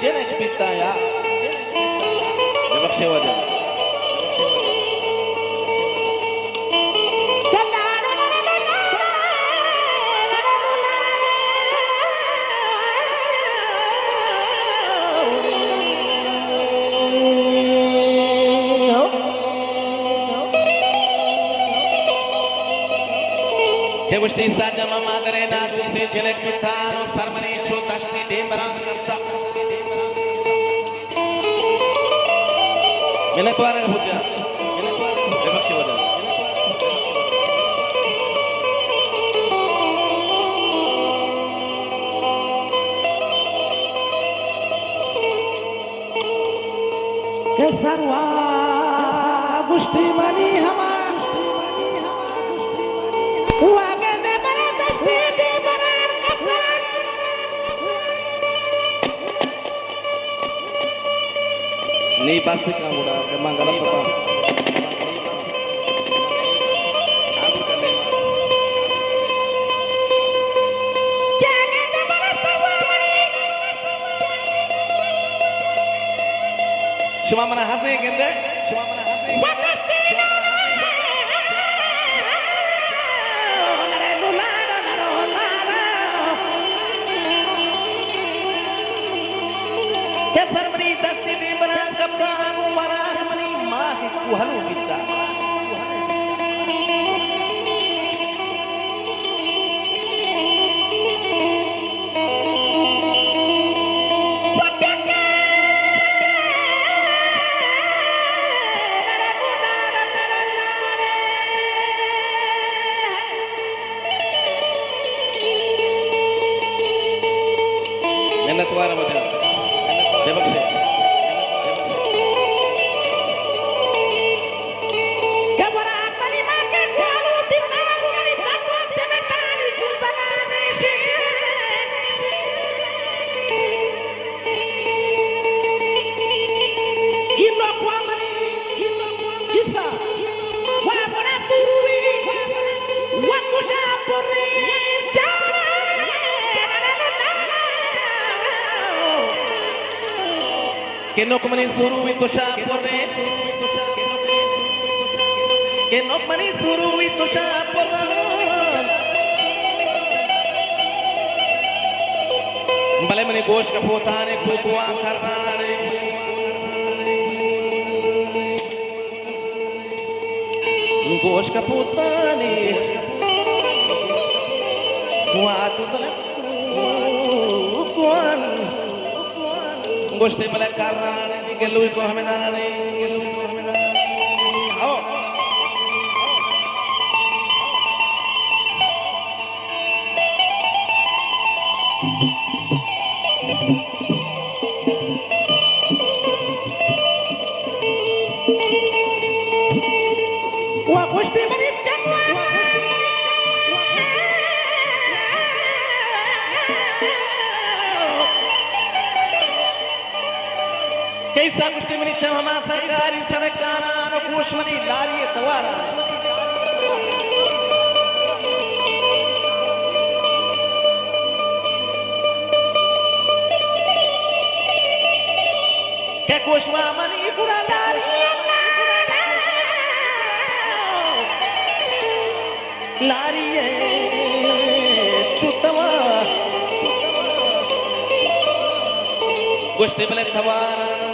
जेने पिता या बख्शे वजह che questi saggia madre nasti se gele pitano sarmani chotasti dembaran karta mene to ara hujja e bakshi wada ke sarwa gusti mani hama नहीं पास से काम उड़ा के मंगलम पता आगु कर ले क्या कहते बरसता हुआ शुमा मना हंसे कहते शुमा मना हंसे क्या सरमरी दस्ती दी बना कप्तान उमरा मनी माँ के कुहलू बिता मैंने तुम्हारा बता देवक्षे क्या बोला अपनी माँ के कुआलू बिता गुरी तकवा चमटानी चुलबगाने से इनो क्वामनी इसा wa बोला तुरुवी wa कुशा Puri que no como ni suru y tosha porre que no como ni suru y tosha porre भले मने गोश का पोताने कुकुआ करनाने गोश का पोताने कुआतु तले कुआन गोश्ते मले करनाने के लुई को हमें दाने आओ wa goshte mane chakwa कैसा गोष्टी मनी चमा सरकारी सड़काना न कोशमनी लारी तवारा क्या कोशमा मनी पूरा लारी लारी चुतवा गोष्टी बले तवारा